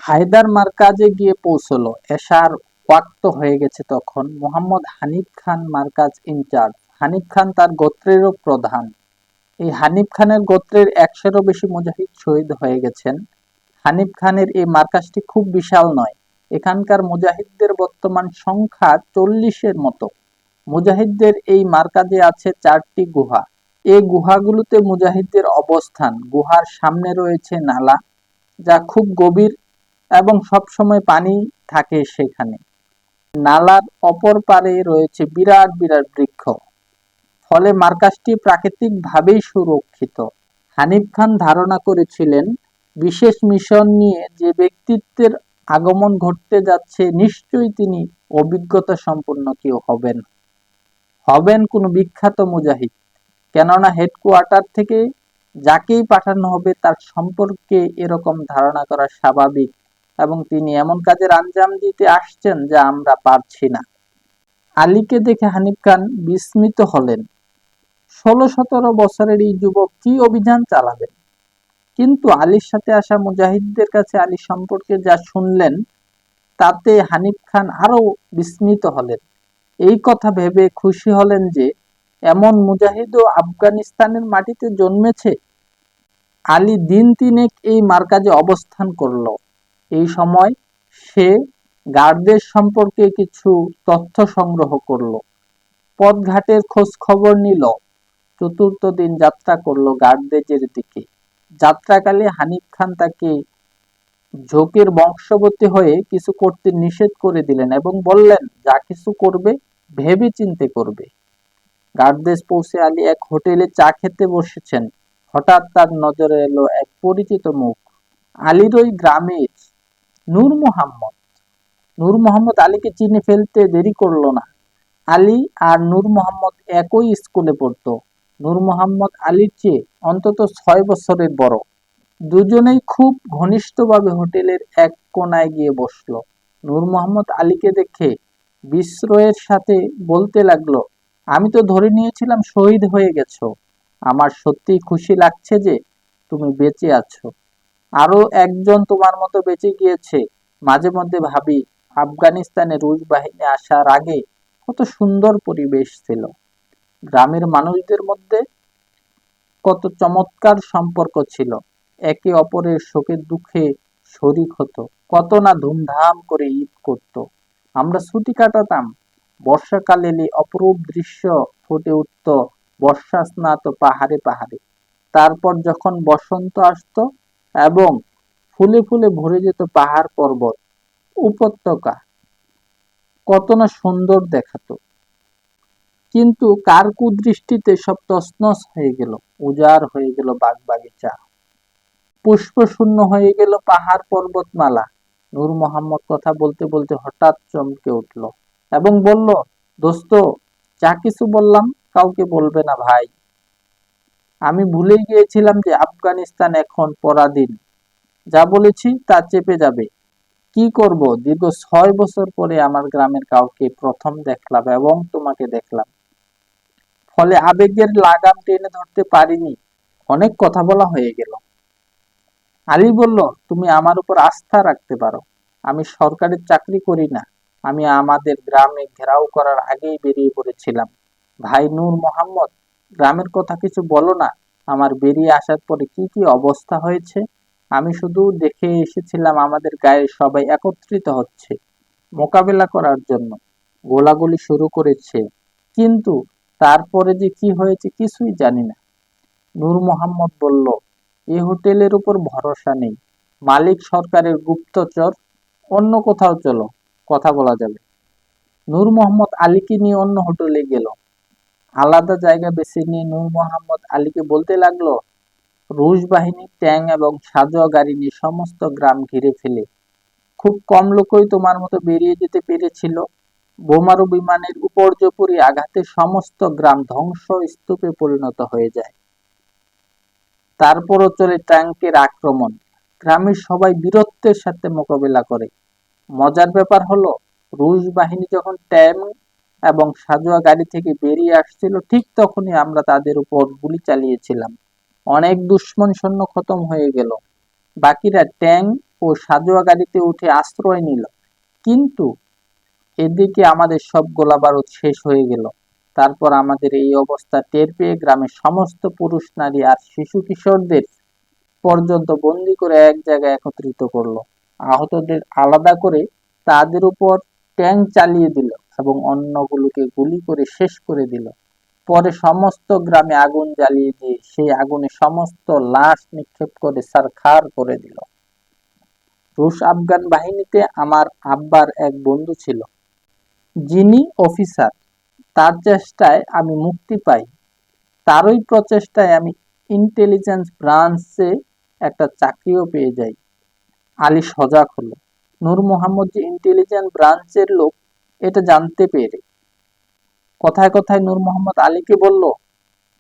হায়দার মারকাজে গিয়ে পৌঁছলো। এশার ওয়াক্ত হয়ে গেছে তখন। মোহাম্মদ হানিফ খান মারকাজ ইনচার্জ। হানিফ খান তার গোত্রেরও প্রধান। এই হানিফ খানের গোত্রের ১০০-এরও বেশি মুজাহিদ শহীদ হয়ে গেছেন। হানিফ খানের এই মারকাজটি খুব বিশাল নয়। এখানকার মুজাহিদদের বর্তমান সংখ্যা ৪০-এর মতো। মুজাহিদদের এই মারকাজে আছে ৪টি গুহা। এই গুহাগুলোতে মুজাহিদদের অবস্থান। গুহার সামনে রয়েছে নালা, যা খুব গভীর এবং সবসময় পানি থাকে সেখানে। নালার অপর পারে রয়েছে বিরাট বিরাট বৃক্ষ। ফলে মারকাজটি প্রাকৃতিকভাবেই সুরক্ষিত। হানিফ খান ধারণা করেছিলেন, বিশেষ মিশন নিয়ে যে ব্যক্তিত্বের আগমন ঘটতে যাচ্ছে নিশ্চয়ই তিনি অভিজ্ঞতা সম্পন্ন কেউ হবেন। হবেন কোনো বিখ্যাত মুজাহিদ। কেননা হেডকোয়ার্টার থেকে যাকেই পাঠানো হবে তার সম্পর্কে এরকম ধারণা করা স্বাভাবিক, এবং তিনি এমন কাজের আঞ্জাম দিতে আসছেন যা আমরা পারছি না। আলীকে দেখে হানিফ খান বিস্মিত হলেন। ১৬-১৭ বছরের এই যুবক কি অভিযান চালাবেন? কিন্তু আলীর সাথে আসা মুজাহিদদের কাছে আলী সম্পর্কে যা শুনলেন তাতে হানিফ খান আরো বিস্মিত হলেন। এই কথা ভেবে খুশি হলেন যে এমন মুজাহিদও আফগানিস্তানের মাটিতে জন্মেছে। আলী দিন তিনেক এই মারকাজে অবস্থান করল। এই সময় সে গার্ডদের সম্পর্কে কিছু তথ্য সংগ্রহ করল, পথঘাটের খোঁজ খবর নিল। চতুর্থ দিন যাত্রা করলো গার্ডদের দিকে। যাত্রাকালে হানিফ খান তাকে ঝোঁকের বংশবর্তী হয়ে কিছু করতে নিষেধ করে দিলেন এবং বললেন, যা কিছু করবে ভেবে চিন্তে করবে। গার্ডদেশ পৌঁছে আলী এক হোটেলে চা খেতে বসেছেন। হঠাৎ তার নজরে এলো এক পরিচিত মুখ। আলীর ওই গ্রামের নূর মোহাম্মদ। নূর মোহাম্মদ আলীকে চিনে ফেলতে দেরি করলো না। আলী আর নূর মোহাম্মদ একই স্কুলে পড়তো। নূর মোহাম্মদ আলীর চেয়ে অন্তত ৬ বছরের বড়। দুজনেই খুব ঘনিষ্ঠভাবে হোটেলের এক কোনায় গিয়ে বসলো। নূর মোহাম্মদ আলীকে দেখে বিস্ময়ের সাথে বলতে লাগলো, আমি তো ধরে নিয়েছিলাম শহীদ হয়ে গেছো। আমার সত্যিই খুশি লাগছে যে তুমি বেঁচে আছো। আরো একজন তোমার মতো বেঁচে গিয়েছে। মাঝে মধ্যে ভাবি, আফগানিস্তানে রুশ বাহিনী আসার আগে কত সুন্দর পরিবেশ ছিল। গ্রামের মানুষদের মধ্যে কত চমৎকার সম্পর্ক ছিল। একে অপরের সুখে দুঃখে শরিক হতো। কত না ধুমধাম করে ঈদ করত। আমরা ছুটি কাটাতাম। বর্ষাকাল এলে অপরূপ দৃশ্য ফুটে উঠত বর্ষা স্নাত পাহাড়ে পাহাড়ে। তারপর যখন বসন্ত আসতো এবং ফুলে ফুলে ভরে যেত পাহাড় পর্বত উপত্যকা, কত না সুন্দর দেখাতো। কিন্তু কার কুদৃষ্টিতে সব তছনছ হয়ে গেল। উজাড় হয়ে গেল বাগবাগিচা, পুষ্প শূন্য হয়ে গেল পাহাড় পর্বতমালা। নূর মোহাম্মদ কথা বলতে বলতে হঠাৎ চমকে উঠল এবং বলল, দোস্ত, যা কিছু বললাম কাউকে বলবে না ভাই। আমি ভুলেই গিয়েছিলাম যে আফগানিস্তান এখন পরাধীন। যা বলেছি তা চেপে যাবে। কি করব, দীর্ঘ ৬ বছর পরে আমার গ্রামের কাউকে প্রথম দেখলাম এবং তোমাকে দেখলাম। ফলে আবেগের লাগাম টেনে ধরতে পারিনি। অনেক কথা বলা হয়ে গেল। আলী বলল, তুমি আমার উপর আস্থা রাখতে পারো। আমি সরকারের চাকরি করি না। আমি আমাদের গ্রামে ঘেরাও করার আগেই বেরিয়ে পড়েছিলাম। ভাই নূর মোহাম্মদ, গ্রামের কথা কিছু বলো না। আমার বেরিয়ে আসার পরে কি কি অবস্থা হয়েছে। আমি শুধু দেখে এসেছিলাম আমাদের গায়ে সবাই একত্রিত হচ্ছে মোকাবেলা করার জন্য। গোলাগুলি শুরু করেছে, কিন্তু তারপরে যে কি হয়েছে কিছুই জানি না। নূর মোহাম্মদ বলল, এ হোটেলের উপর ভরসা নেই। মালিক সরকারের গুপ্তচর। অন্য কোথাও চলো, কথা বলা যাবে। নূর মোহাম্মদ আলীকে নিয়ে অন্য হোটেলে গেল। আলাদা জায়গা বেছে নিয়ে নূর মোহাম্মদ আলীকে বলতে লাগলো, রুশ বাহিনী ট্যাঙ্ক এবং সাঁজোয়া গাড়ি নিয়ে সমস্ত গ্রাম ঘিরে ফেলে। খুব কম লোকই তোমার মতো বেরিয়ে যেতে পেরেছিল। বোমারু বিমানের উপর্যুপরি আঘাতে সমস্ত গ্রাম ধ্বংস স্তূপে পরিণত হয়ে যায়। তারপরও চলে ট্যাঙ্কের আক্রমণ। গ্রামের সবাই বীরত্বের সাথে মোকাবেলা করে। মজার ব্যাপার হলো, রুশ বাহিনী যখন ট্যাঙ্ক এবং সাঁজোয়া গাড়ি থেকে বেরিয়ে আসছিল ঠিক তখনই আমরা তাদের উপর গুলি চালিয়েছিলাম। অনেক দুশমন সৈন্য খতম হয়ে গেল। বাকিরা ট্যাঙ্ক ও সাজোয়া গাড়িতে উঠে আশ্রয় নিল। কিন্তু এদিকে আমাদের সব গোলাবারুদ শেষ হয়ে গেল। তারপর আমাদের এই অবস্থা টের পেয়ে গ্রামের সমস্ত পুরুষ, নারী আর শিশু কিশোরদের পর্যন্ত বন্দি করে এক জায়গায় একত্রিত করলো। আহতদের আলাদা করে তাদের উপর ট্যাঙ্ক চালিয়ে দিল এবং অন্যগুলোকে গুলি করে শেষ করে দিল। পরে সমস্ত গ্রামে আগুন জ্বালিয়ে দিয়ে সেই আগুনে সমস্ত লাশ নিক্ষেপ করে ছারখার করে দিল। রুশ আফগান বাহিনীতে আমার আব্বার এক বন্ধু ছিল, যিনি অফিসার। তার চেষ্টায় আমি মুক্তি পাই। তারই প্রচেষ্টায় আমি ইন্টেলিজেন্স ব্রাঞ্চে একটা চাকরিও পেয়ে যাই। আলী সজাগ হলো। নূর মোহাম্মদ যে ইন্টেলিজেন্স ব্রাঞ্চের লোক এটা জানতে পেরে কথায় কথায় নূর মোহাম্মদ আলীকে বলল,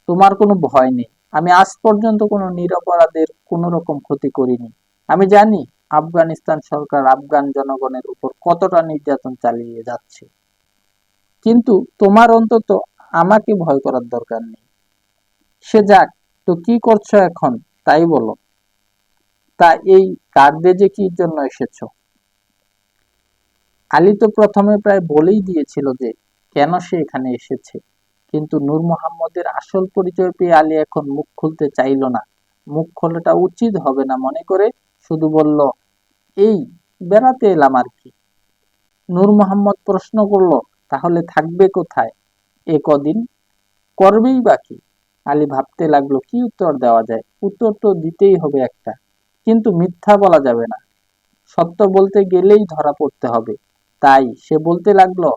তোমার কোনো ভয় নেই। আমি আজ পর্যন্ত কোনো নিরপরাধের কোনো রকম ক্ষতি করিনি। আমি জানি আফগানিস্তান সরকার আফগান জনগণের উপর কতটা নির্যাতন চালিয়ে যাচ্ছে, কিন্তু তোমার অন্তত আমাকে ভয় করার দরকার নেই। সে যাক, তো কি করছো এখন তাই বলো। তা এই কার্ডেজে কি জন্য এসেছো? আলী তো প্রথমে প্রায় বলেই দিয়েছিল যে কেন সে এখানে এসেছে, কিন্তু নূর মোহাম্মদের আসল পরিচয় পেয়ে আলী এখন মুখ খুলতে চাইল না। মুখ খোলাটা উচিত হবে না মনে করে শুধু বলল, এই বেড়াতে এলাম আর কি। নূর মোহাম্মদ প্রশ্ন করল, তাহলে থাকবে কোথায় এ কদিন, করবেই বা কি? আলী ভাবতে লাগলো কি উত্তর দেওয়া যায়। উত্তর তো দিতেই হবে একটা, কিন্তু মিথ্যা বলা যাবে না। সত্য বলতে গেলেই ধরা পড়তে হবে। তাই সে বলতে লাগলো,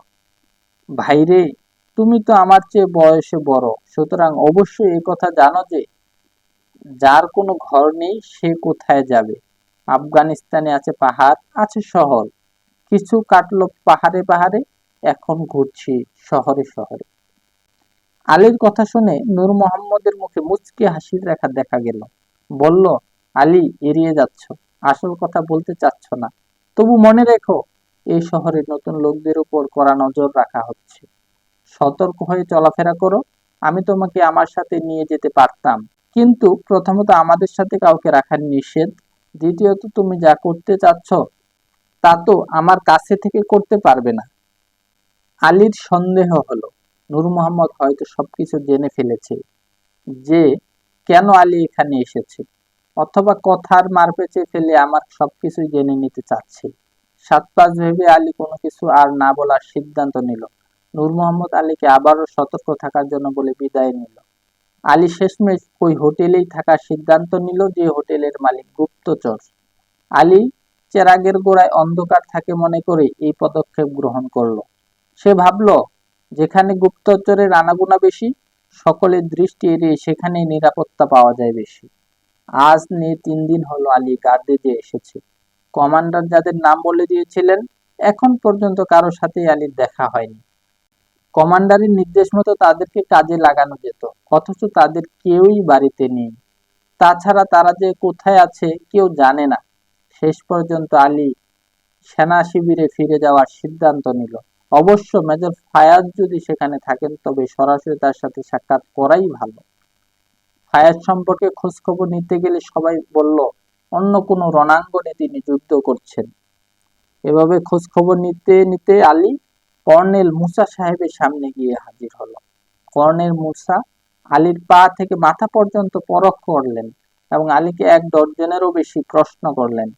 ভাইরে, তুমি তো আমার চেয়ে বয়সে বড়, সুতরাং অবশ্যই এই কথা জানো যে যার কোনো ঘর নেই সে কোথায় যাবে। আফগানিস্তানে আছে পাহাড়, আছে শহর। কিছু কাটলো পাহাড়ে পাহাড়ে, এখন ঘুরছি শহরে শহরে। আলীর কথা শুনে নূর মোহাম্মদের মুখে মুচকি হাসির রেখা দেখা গেল। বলল, আলী, এড়িয়ে যাচ্ছ, আসল কথা বলতে চাচ্ছ না। তবু মনে রেখো, এই শহরে নতুন লোকদের উপর কড়া নজর রাখা হচ্ছে। সতর্ক হয়ে চলাফেরা করো। আমি তোমাকে আমার সাথে নিয়ে যেতে পারতাম, কিন্তু প্রথমত আমাদের সাথে কাউকে রাখা নিষেধ। দ্বিতীয়ত তুমি যা করতে চাচ্ছ তা তো আমার কাছে থেকে করতে পারবে না। আলীর সন্দেহ হলো নূর মোহাম্মদ হয়তো সবকিছু জেনে ফেলেছে, যে কেন আলী এখানে এসেছে, অথবা কথার মারপেঁচে ফেলে আমার সবকিছুই জেনে নিতে চাচ্ছে। সাত পাঁচ ভেবে আলী কোনো কিছু আর না বলার সিদ্ধান্ত নিল। নূর মোহাম্মদ আলীকে আবারও সতর্ক থাকার জন্য বলে বিদায় নিল। আলী শেষমেশ ওই হোটেলেই থাকার সিদ্ধান্ত নিল, যে হোটেলের মালিক গুপ্তচর। আলী চেরাগের গোড়ায় অন্ধকার থাকে মনে করে এই পদক্ষেপ গ্রহণ করলো। সে ভাবল, যেখানে গুপ্তচরের আনাগোনা বেশি, সকলের দৃষ্টি এড়িয়ে সেখানেই নিরাপত্তা পাওয়া যায় বেশি। আজ নিয়ে 3 দিন হলো আলী গার্ডেজে এসেছে। কমান্ডার যাদের নাম বলে দিয়েছিলেন, এখন পর্যন্ত কারো সাথেই আলীর দেখা হয়নি। কমান্ডারের নির্দেশ মতো তাদেরকে কাজে লাগানো যেত, অথচ তাদের কেউই বাড়িতে নেই। তাছাড়া তারা যে কোথায় আছে কেউ জানে না। শেষ পর্যন্ত আলী সেনা শিবিরে ফিরে যাওয়ার সিদ্ধান্ত নিল। অবশ্য মেজর ফায়াজ যদি সেখানে থাকেন তবে সরাসরি তার সাথে সাক্ষাৎ করাই ভালো। ফায়াজ সম্পর্কে খোঁজখবর নিতে গেলে সবাই বলল অন্য কোনো রণাঙ্গনে তিনি যুদ্ধ করছেন। এভাবে খোঁজখবর নিতে নিতে আলী কর্নেল মুসা সাহেবের সামনে গিয়ে হাজির হলো। কর্নেল মুসা আলীর পা থেকে মাথা পর্যন্ত পরখ করলেন এবং আলীকে 1 ডজনেরও বেশি প্রশ্ন করলেন।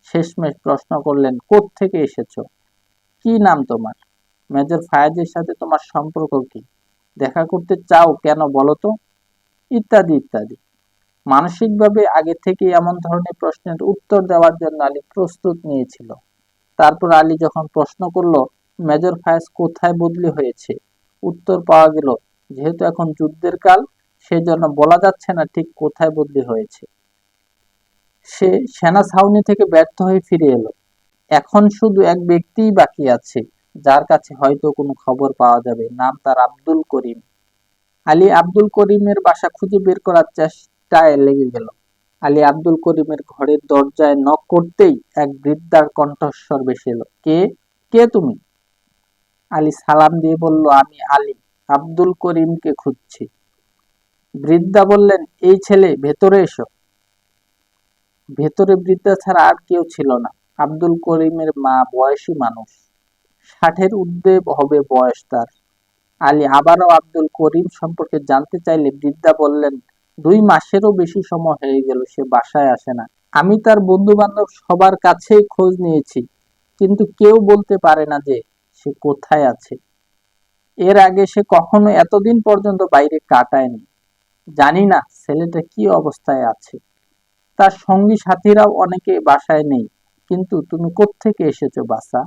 শেষমেশ প্রশ্ন করলেন, কোত্থেকে এসেছো, কি নাম তোমার, মেজর ফায়াজের সাথে তোমার সম্পর্ক কি, দেখা করতে চাও কেন বলো তো, ইত্যাদি ইত্যাদি। মানসিকভাবে আগে থেকেই এমন ধরনের প্রশ্নের উত্তর দেওয়ার জন্য আলী প্রস্তুত নিয়েছিল। তারপর আলী যখন প্রশ্ন করলো মেজর ফায়াজ কোথায় বদলি হয়েছে, উত্তর পাওয়া গেল যেহেতু এখন যুদ্ধের কাল, সেজন্য বলা যাচ্ছে না ঠিক কোথায় বদলি হয়েছে। সে সেনা ছাউনি থেকে ব্যর্থ হয়ে ফিরে এলো। এখন শুধু এক ব্যক্তিই বাকি আছে, যার কাছে হয়তো কোনো খবর পাওয়া যাবে। নাম তার আব্দুল করিম। আলী আব্দুল করিমের বাসা খুঁজে বের করার চেষ্টায় লেগে গেল। আলী আব্দুল করিমের ঘরের দরজায় নক করতেই এক বৃদ্ধার কণ্ঠস্বর ভেসে এলো, কে, কে তুমি? আলী সালাম দিয়ে বলল, আমি আলী, আব্দুল করিমকে খুঁজছি। বৃদ্ধা বললেন, এই ছেলে, ভেতরে এসো। ভেতরে বৃদ্ধা ছাড়া আর কেউ ছিল না। আব্দুল করিমের মা বয়সী মানুষ, 60-এর ঊর্ধ্বে হবে বয়স তার। আলী আবারও আব্দুল করিম সম্পর্কে জানতে চাইলে বৃদ্ধা বললেন, 2 মাসেরও বেশি সময় হয়ে গেল সে বাসায় আসে না। আমি তার বন্ধু বান্ধব সবার কাছেই খোঁজ নিয়েছি, কিন্তু কেউ বলতে পারে না যে সে কোথায় আছে। এর আগে সে কখনো এতদিন পর্যন্ত বাইরে কাটায়নি। জানি না ছেলেটা কি অবস্থায় আছে। তার সঙ্গী সাথীরাও অনেকে বাসায় নেই। কিন্তু তুমি কোত্থেকে এসেছো বাছা?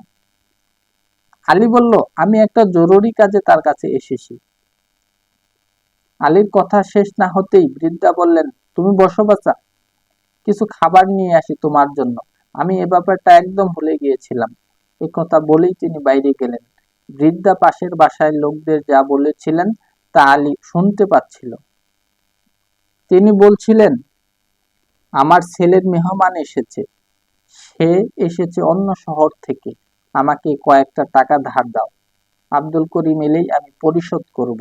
আলী বলল, আমি একটা জরুরি কাজে তার কাছে এসেছি। আলীর কথা শেষ না হতেই বৃদ্ধা বললেন, তুমি বসো বাছা, কিছু খাবার নিয়ে আসি তোমার জন্য। আমি এ ব্যাপারটা একদম ভুলে গিয়েছিলাম। এ কথা বলেই তিনি বাইরে গেলেন। বৃদ্ধা পাশের বাসায় লোকদের যা বলেছিলেন তা আলী শুনতে পাচ্ছিল। তিনি বলছিলেন, আমার ছেলের মেহমান এসেছে। সে এসেছে অন্য শহর থেকে। আমাকে কয়েকটা টাকা ধার দাও। আব্দুল করিম এলেই আমি পরিশোধ করব।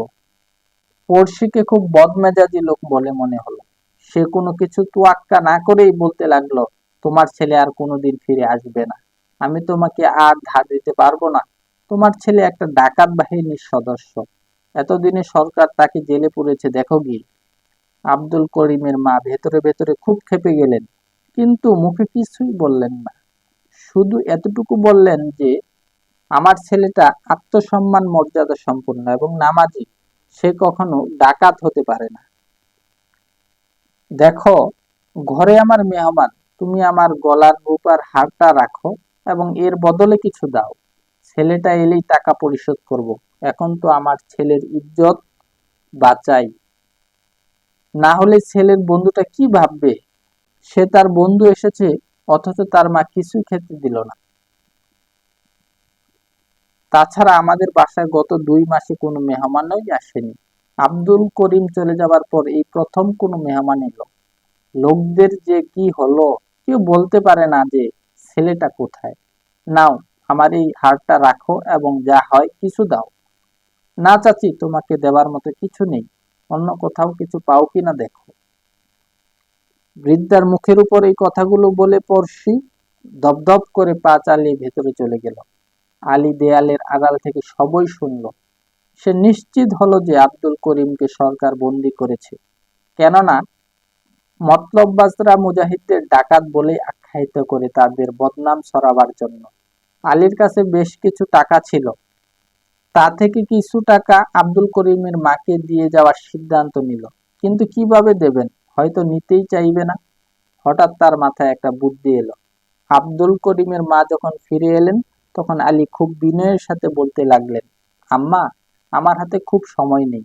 পড়শিকে খুব বদমেজাজি লোক বলে মনে হলো। সে কোনো কিছু তোয়াক্কা না করেই বলতে লাগলো, তোমার ছেলে আর কোনোদিন ফিরে আসবে না। আমি তোমাকে আর ধার দিতে পারবো না। তোমার ছেলে একটা ডাকাত বাহিনীর সদস্য। এতদিনে সরকার তাকে জেলে পুরেছে দেখো গিয়ে। আব্দুল করিমের মা ভেতরে ভেতরে খুব ক্ষেপে গেলেন, কিন্তু মুখে কিছুই বললেন না। শুধু এতটুকু বললেন যে, আমার ছেলেটা আত্মসম্মান মর্যাদা সম্পন্ন এবং নামাজি। সে কখনো ডাকাত হতে পারে না। দেখো, ঘরে আমার মেহমান। তুমি আমার গলার রূপার হারটা রাখো এবং এর বদলে কিছু দাও। ছেলেটা এলেই টাকা পরিশোধ করব। এখন তো আমার ছেলের ইজ্জত বাঁচাই। না হলে ছেলের বন্ধুটা কি ভাববে? সে তার বন্ধু এসেছে, অথচ তার মা কিছুই খেতে দিল না। তাছাড়া আমাদের বাসায় গত 2 মাসে কোনো মেহমানই আসেনি। আব্দুল করিম চলে যাবার পর এই প্রথম কোনো মেহমান এলো। লোকদের যে কি হলো, কেউ বলতে পারে না যে ছেলেটা কোথায়। নাও, আমার এই হারটা রাখো এবং যা হয় কিছু দাও। না চাচি, তোমাকে দেবার মতো কিছু নেই। অন্য কোথাও কিছু পাও কিনা দেখো। বৃদ্ধার মুখের উপর এই কথাগুলো বলে পড়শি দপদপ করে পা চালিয়ে ভেতরে চলে গেল। আলী দেয়ালের আড়াল থেকে সবই শুনল। সে নিশ্চিত হলো যে আব্দুল করিমকে সরকার বন্দী করেছে, কেননা মতলববাজরা মুজাহিদদের ডাকাত বলে আখ্যায়িত করে তাদের বদনাম ছড়াবার জন্য। আলীর কাছে বেশ কিছু টাকা ছিল। তা থেকে কিছু টাকা আব্দুল করিমের মাকে দিয়ে যাওয়ার সিদ্ধান্ত নিল। কিন্তু কিভাবে দেবেন, হয়তো নিতেই চাইবে না। হঠাৎ তার মাথায় একটা বুদ্ধি এলো। আব্দুল করিমের মা যখন ফিরে এলেন, তখন আলী খুব বিনয়ের সাথে বলতে লাগলেন, আম্মা, আমার হাতে খুব সময় নেই।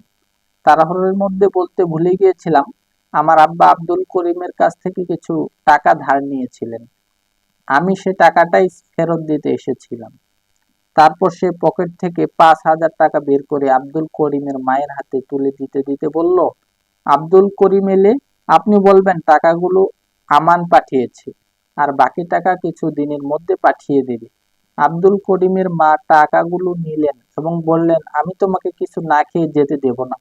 তাড়াহুড়োর মধ্যে বলতে ভুলে গিয়েছিলাম, আমার আব্বা আব্দুল করিমের কাছ থেকে কিছু টাকা ধার নিয়েছিলেন। আমি সে টাকাটাই ফেরত দিতে এসেছিলাম। তারপর সে পকেট থেকে 5,000 টাকা বের করে আব্দুল করিমের মায়ের হাতে তুলে দিতে দিতে বলল, আব্দুল করিম এলে আপনি বলবেন টাকাগুলো আমান পাঠিয়েছে, আর বাকি টাকা কিছু দিনের মধ্যে পাঠিয়ে দেবে। আব্দুল করিমের মা টাকাগুলো নিলেন এবং বললেন, আমি তোমাকে কিছু না খেয়ে যেতে দেব না।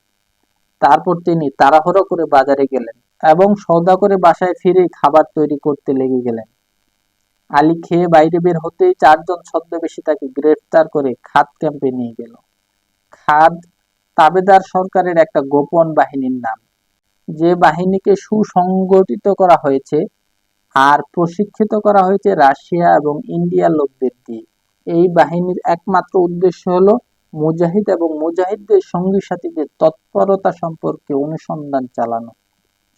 তারপর তিনি তাড়াহুড়ো করে বাজারে গেলেন এবং সওদা করে বাসায় ফিরে খাবার তৈরি করতে লেগে গেলেন। আলী খেয়ে বাইরে বের হতেই 4 জন ছদ্মবেশী তাকে গ্রেফতার করে খাদ ক্যাম্পে নিয়ে গেল। খাদ তাবেদার সরকারের একটা গোপন বাহিনীর নাম, যে বাহিনীকে সুসংগঠিত করা হয়েছে আর প্রশিক্ষিত করা হয়েছে রাশিয়া এবং ইন্ডিয়ার লোকদের দিয়ে। এই বাহিনীর একমাত্র উদ্দেশ্য হলো মুজাহিদ এবং মুজাহিদদের সঙ্গী সাথীদের তৎপরতা সম্পর্কে অনুসন্ধান চালানো,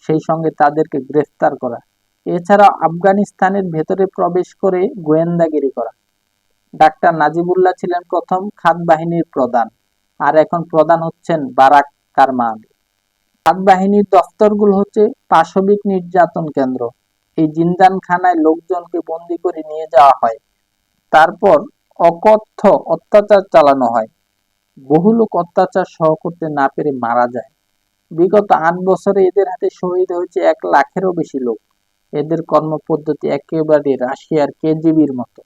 সেই সঙ্গে তাদেরকে গ্রেফতার করা। এছাড়া আফগানিস্তানের ভেতরে প্রবেশ করে গোয়েন্দাগিরি করা। ডাক্তার নাজিবুল্লাহ ছিলেন প্রথম খাদ বাহিনীর প্রধান, আর এখন প্রধান হচ্ছেন বারাক কারমানি। খাদ বাহিনীর দফতরগুলো হচ্ছে পাশবিক নির্যাতন কেন্দ্র। এই জিন্দানখানায় লোকজনকে বন্দী করে নিয়ে যাওয়া হয়, তারপর অকথ্য অত্যাচার চালানো হয়। বহু লোক অত্যাচার সহ করতে না পেরে মারা যায়। বিগত 8 বছরে এদের হাতে শহীদ হয়েছে 1 লাখেরও বেশি লোক। এদের কর্মপদ্ধতি একেবারে রাশিয়ার কেজিবির মতো।